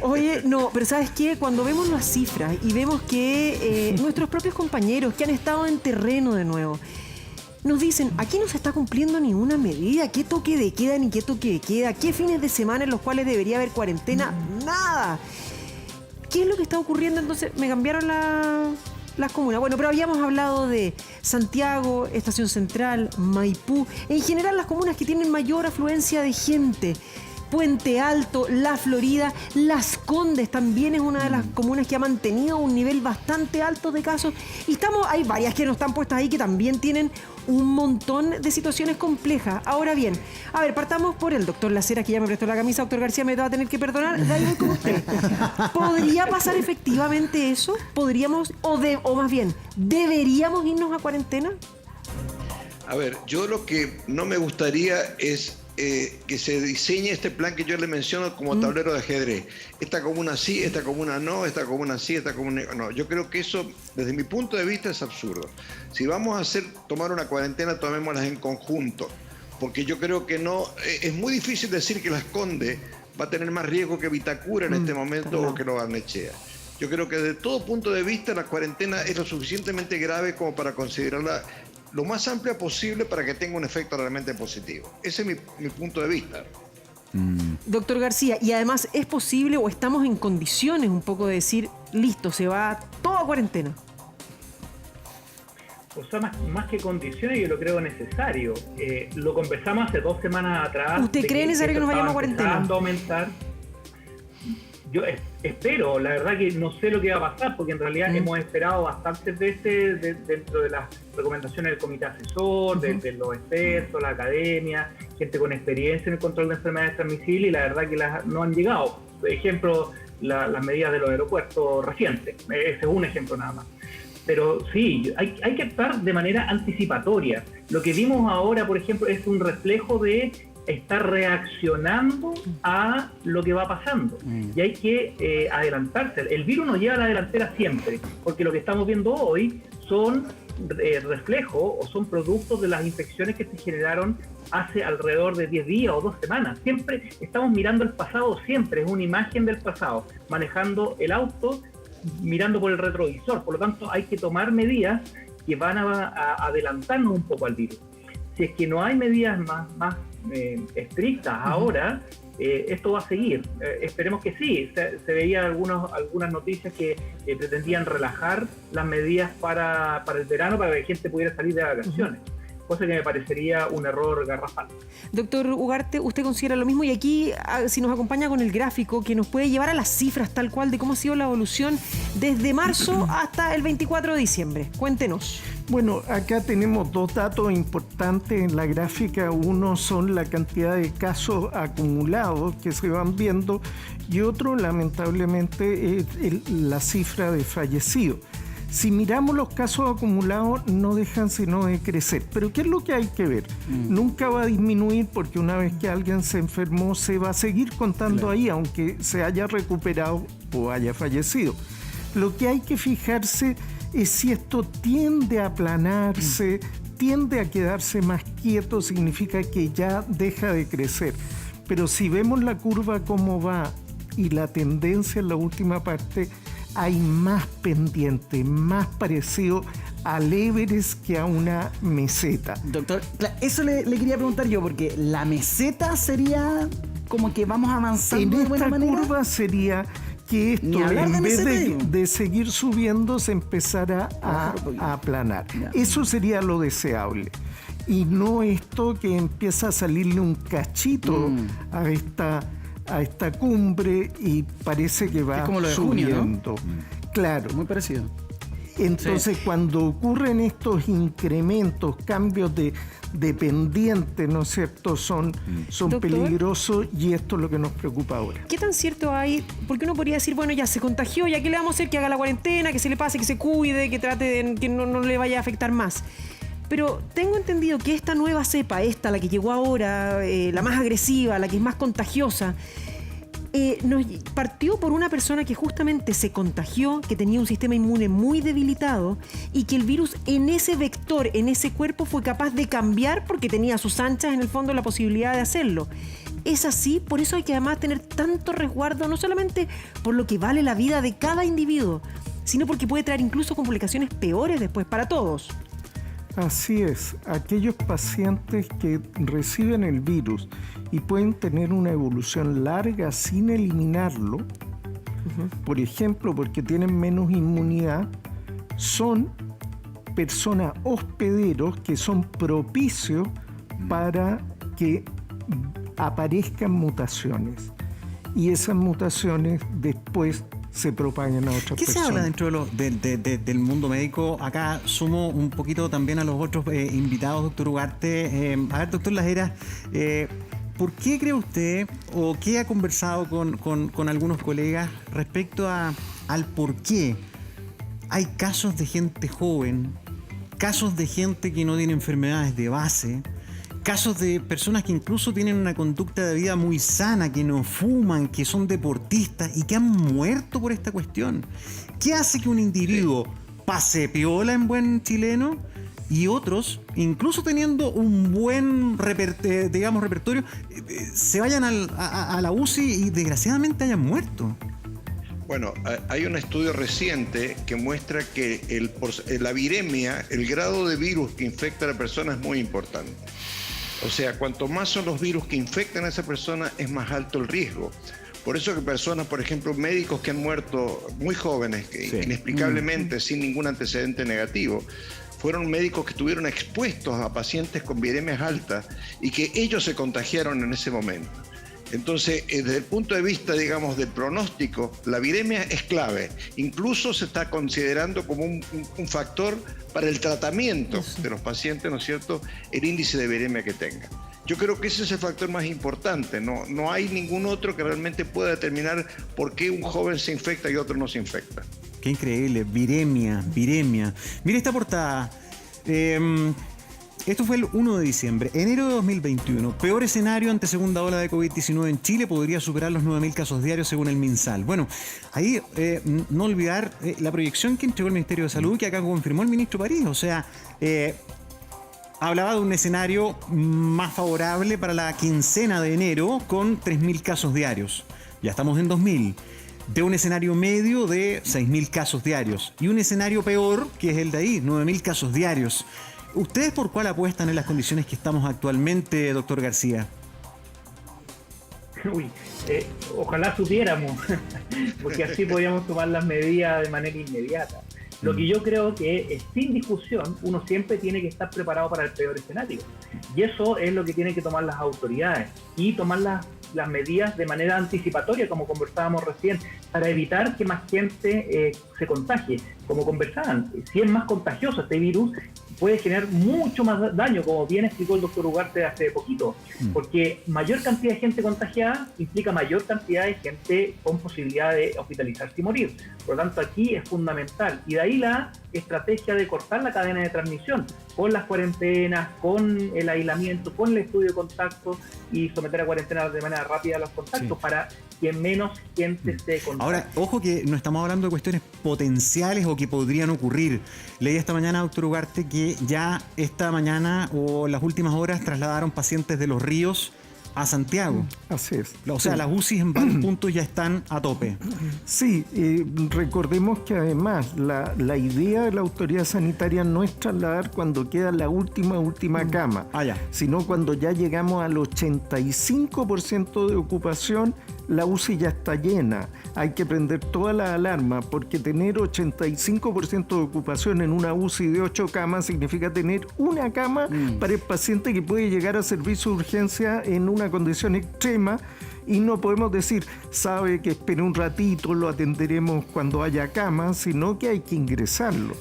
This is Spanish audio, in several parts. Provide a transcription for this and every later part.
Oye, no, pero ¿sabes qué? Cuando vemos las cifras y vemos que nuestros propios compañeros que han estado en terreno de nuevo, nos dicen, aquí no se está cumpliendo ni una medida, qué toque de queda ni qué toque de queda, qué fines de semana en los cuales debería haber cuarentena, nada. ¿Qué es lo que está ocurriendo? Entonces, me cambiaron las comunas. Bueno, pero habíamos hablado de Santiago, Estación Central, Maipú, en general las comunas que tienen mayor afluencia de gente. Puente Alto, La Florida, Las Condes también es una de las comunas que ha mantenido un nivel bastante alto de casos. Y hay varias que no están puestas ahí que también tienen un montón de situaciones complejas. Ahora bien, a ver, partamos por el doctor Lacera, que ya me prestó la camisa. Doctor García, me va a tener que perdonar. De ahí voy con usted. ¿Podría pasar efectivamente eso? ¿Podríamos, o más bien, deberíamos irnos a cuarentena? A ver, yo lo que no me gustaría es que se diseñe este plan que yo le menciono como tablero de ajedrez. Esta comuna sí, esta comuna no, esta comuna sí, esta comuna no. Yo creo que eso, desde mi punto de vista, es absurdo. Si vamos a tomar una cuarentena, tomémoslas en conjunto, porque yo creo que no, es muy difícil decir que Las Condes va a tener más riesgo que Vitacura en este momento o que Lo Barnechea. Yo creo que desde todo punto de vista la cuarentena es lo suficientemente grave como para considerarla lo más amplia posible para que tenga un efecto realmente positivo. Ese es mi punto de vista. Doctor García, y además es posible o estamos en condiciones un poco de decir, listo, se va todo a cuarentena. O sea, más que condiciones, yo lo creo necesario. Lo conversamos hace 2 semanas atrás. ¿Usted cree necesario que nos vayamos a cuarentena? A aumentar. Yo espero, la verdad que no sé lo que va a pasar, porque en realidad hemos esperado bastantes veces dentro de las recomendaciones del comité asesor, de los expertos, la academia, gente con experiencia en el control de enfermedades transmisibles, y la verdad que no han llegado. Por ejemplo, las medidas de los aeropuertos recientes, ese es un ejemplo nada más. Pero sí, hay que actuar de manera anticipatoria. Lo que vimos ahora, por ejemplo, es un reflejo de estar reaccionando a lo que va pasando. Y hay que adelantarse. El virus nos lleva a la delantera siempre, porque lo que estamos viendo hoy son reflejos o son productos de las infecciones que se generaron hace alrededor de 10 días o 2 semanas. Siempre estamos mirando el pasado, siempre es una imagen del pasado, manejando el auto, mirando por el retrovisor. Por lo tanto, hay que tomar medidas que van a adelantarnos un poco al virus. Si es que no hay medidas más estrictas ahora, esto va a seguir. Esperemos que sí. Se veía algunas noticias que pretendían relajar las medidas para el verano, para que la gente pudiera salir de vacaciones. Cosa que me parecería un error garrafal. Doctor Ugarte, ¿usted considera lo mismo? Y aquí, si nos acompaña con el gráfico que nos puede llevar a las cifras tal cual de cómo ha sido la evolución desde marzo hasta el 24 de diciembre. Cuéntenos. Bueno, acá tenemos 2 datos importantes en la gráfica. Uno son la cantidad de casos acumulados que se van viendo y otro, lamentablemente, es la cifra de fallecidos. Si miramos los casos acumulados, no dejan sino de crecer. Pero ¿qué es lo que hay que ver? Nunca va a disminuir porque una vez que alguien se enfermó, se va a seguir contando ahí, aunque se haya recuperado o haya fallecido. Lo que hay que fijarse es si esto tiende a aplanarse, tiende a quedarse más quieto, significa que ya deja de crecer. Pero si vemos la curva cómo va y la tendencia en la última parte, hay más pendiente, más parecido al Everest que a una meseta. Doctor, eso le quería preguntar yo, porque la meseta sería como que vamos avanzando de buena manera. En esta curva sería que esto, en vez de seguir subiendo, se empezara a aplanar. Eso sería lo deseable. Y no esto que empieza a salirle un cachito a esta cumbre y parece que va como lo de subiendo. Junio, ¿no? Claro. Muy parecido. Entonces, cuando ocurren estos incrementos, cambios de pendiente, ¿no es cierto?, son peligrosos, y esto es lo que nos preocupa ahora. ¿Qué tan cierto hay? Porque uno podría decir, bueno, ya se contagió, ¿ya qué le vamos a hacer? Que haga la cuarentena, que se le pase, que se cuide, que trate de que no le vaya a afectar más. Pero tengo entendido que esta nueva cepa, la que llegó ahora, la más agresiva, la que es más contagiosa, nos partió por una persona que justamente se contagió, que tenía un sistema inmune muy debilitado y que el virus en ese vector, en ese cuerpo, fue capaz de cambiar porque tenía a sus anchas en el fondo la posibilidad de hacerlo. es así, por eso hay que además tener tanto resguardo, no solamente por lo que vale la vida de cada individuo, sino porque puede traer incluso complicaciones peores después para todos. Así es, aquellos pacientes que reciben el virus y pueden tener una evolución larga sin eliminarlo, por ejemplo, porque tienen menos inmunidad, son personas hospederos que son propicios para que aparezcan mutaciones. Y esas mutaciones después se propagan a otras personas. ¿Qué se habla dentro del mundo médico? Acá sumo un poquito también a los otros invitados, doctor Ugarte. A ver, doctor Lajera, ¿por qué cree usted o qué ha conversado con algunos colegas respecto al por qué hay casos de gente joven, casos de gente que no tiene enfermedades de base, casos de personas que incluso tienen una conducta de vida muy sana, que no fuman, que son deportistas y que han muerto por esta cuestión? ¿Qué hace que un individuo pase piola en buen chileno y otros, incluso teniendo un buen repertorio, se vayan a la UCI y desgraciadamente hayan muerto? Bueno, hay un estudio reciente que muestra que la viremia, el grado de virus que infecta a la persona es muy importante. O sea, cuanto más son los virus que infectan a esa persona, es más alto el riesgo. Por eso que personas, por ejemplo, médicos que han muerto muy jóvenes, inexplicablemente, sin ningún antecedente negativo, fueron médicos que estuvieron expuestos a pacientes con viremias altas y que ellos se contagiaron en ese momento. Entonces, desde el punto de vista, digamos, del pronóstico, la viremia es clave. Incluso se está considerando como un factor para el tratamiento de los pacientes, ¿no es cierto?, el índice de viremia que tengan. Yo creo que ese es el factor más importante. No hay ningún otro que realmente pueda determinar por qué un joven se infecta y otro no se infecta. Qué increíble, viremia. Mire esta portada. Esto fue el 1 de diciembre, enero de 2021. Peor escenario ante segunda ola de COVID-19 en Chile, podría superar los 9.000 casos diarios según el MinSal. Bueno, ahí no olvidar la proyección que entregó el Ministerio de Salud, que acá confirmó el ministro París. O sea, hablaba de un escenario más favorable para la quincena de enero con 3.000 casos diarios. Ya estamos en 2.000. De un escenario medio de 6.000 casos diarios. Y un escenario peor, que es el de ahí, 9.000 casos diarios. ¿Ustedes por cuál apuestan en las condiciones que estamos actualmente, doctor García? Ojalá supiéramos, porque así podríamos tomar las medidas de manera inmediata. Lo que yo creo que, sin discusión, uno siempre tiene que estar preparado para el peor escenario. Y eso es lo que tienen que tomar las autoridades y tomar las medidas de manera anticipatoria, como conversábamos recién, para evitar que más gente se contagie. Como conversaban, si es más contagioso este virus, puede generar mucho más daño, como bien explicó el doctor Ugarte hace poquito, porque mayor cantidad de gente contagiada implica mayor cantidad de gente con posibilidad de hospitalizarse y morir. Por lo tanto, aquí es fundamental. Y de ahí la estrategia de cortar la cadena de transmisión, con las cuarentenas, con el aislamiento, con el estudio de contactos y someter a cuarentena de manera rápida a los contactos para que menos gente se contagie. Ahora, ojo que no estamos hablando de cuestiones potenciales o que podrían ocurrir. Leí esta mañana, doctor Ugarte, que ya esta mañana o las últimas horas trasladaron pacientes de Los Ríos a Santiago. Así es. O sea, las UCIs en varios puntos ya están a tope. Sí, recordemos que además la idea de la autoridad sanitaria no es trasladar cuando queda la última cama, sino cuando ya llegamos al 85% de ocupación, la UCI ya está llena. Hay que prender todas las alarmas, porque tener 85% de ocupación en una UCI de 8 camas significa tener una cama para el paciente que puede llegar a servicio de urgencia en una condición extrema, y no podemos decir, sabe que espere un ratito, lo atenderemos cuando haya cama, sino que hay que ingresarlo.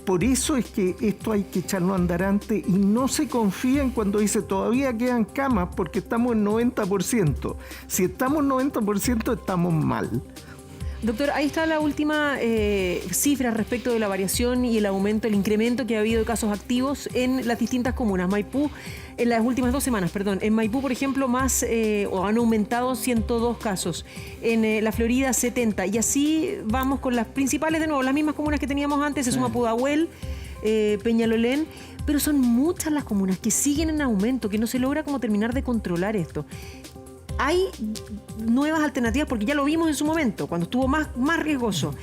Por eso es que esto hay que echarlo a andar antes, y no se confíen cuando dice todavía quedan camas, porque estamos en 90%. Si estamos en 90%, estamos mal. Doctor, ahí está la última cifra respecto de la variación y el aumento, el incremento que ha habido de casos activos en las distintas comunas. Maipú, en las últimas 2 semanas, en Maipú, por ejemplo, han aumentado 102 casos. En la Florida, 70. Y así vamos con las principales de nuevo, las mismas comunas que teníamos antes. Se suma Pudahuel, Peñalolén, pero son muchas las comunas que siguen en aumento, que no se logra como terminar de controlar esto. Hay nuevas alternativas, porque ya lo vimos en su momento, cuando estuvo más riesgoso,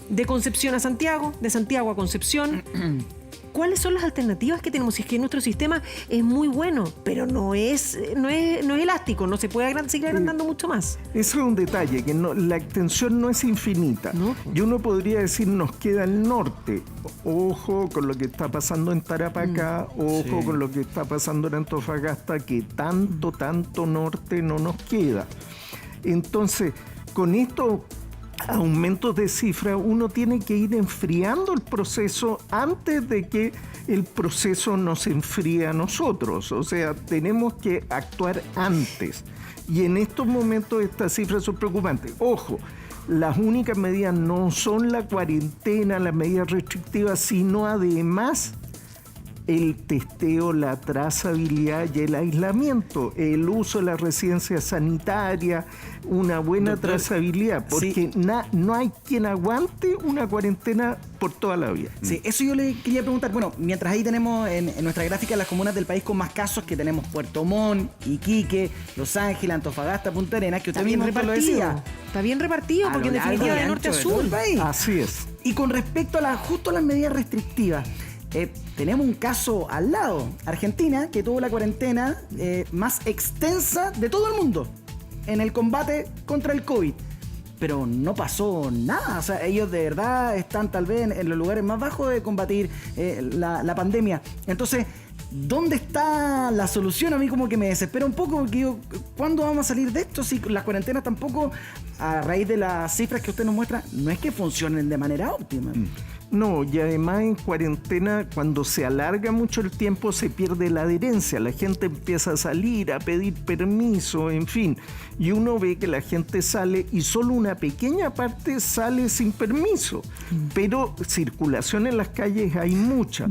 de Concepción a Santiago, de Santiago a Concepción. ¿Cuáles son las alternativas que tenemos? Si es que nuestro sistema es muy bueno, pero no es elástico, no se puede seguir agrandando mucho más. Eso es un detalle, que la extensión no es infinita. ¿No? Y uno podría decir, nos queda el norte. Ojo con lo que está pasando en Tarapacá, ojo con lo que está pasando en Antofagasta, que tanto norte no nos queda. Entonces, con esto aumentos de cifra, uno tiene que ir enfriando el proceso antes de que el proceso nos enfríe a nosotros. O sea, tenemos que actuar antes. Y en estos momentos estas cifras son preocupantes. Ojo, las únicas medidas no son la cuarentena, las medidas restrictivas, sino además el testeo, la trazabilidad y el aislamiento, el uso de la residencia sanitaria, una buena trazabilidad, porque no hay quien aguante una cuarentena por toda la vida. Sí, eso yo le quería preguntar. Bueno, mientras ahí tenemos en nuestra gráfica las comunas del país con más casos, que tenemos Puerto Montt, Iquique, Los Ángeles, Antofagasta, Punta Arenas, que usted mismo lo decía. Está bien repartido, porque en definitiva de norte a sur. Así es. Y con respecto a justo las medidas restrictivas, tenemos un caso al lado, Argentina, que tuvo la cuarentena más extensa de todo el mundo en el combate contra el COVID. Pero no pasó nada, o sea, ellos de verdad están tal vez en los lugares más bajos de combatir la pandemia. Entonces, ¿dónde está la solución? A mí como que me desespera un poco, porque digo, ¿cuándo vamos a salir de esto? Si las cuarentenas tampoco, a raíz de las cifras que usted nos muestra, no es que funcionen de manera óptima. No, y además en cuarentena, cuando se alarga mucho el tiempo, se pierde la adherencia. La gente empieza a salir, a pedir permiso, en fin. Y uno ve que la gente sale y solo una pequeña parte sale sin permiso. Pero circulación en las calles hay mucha.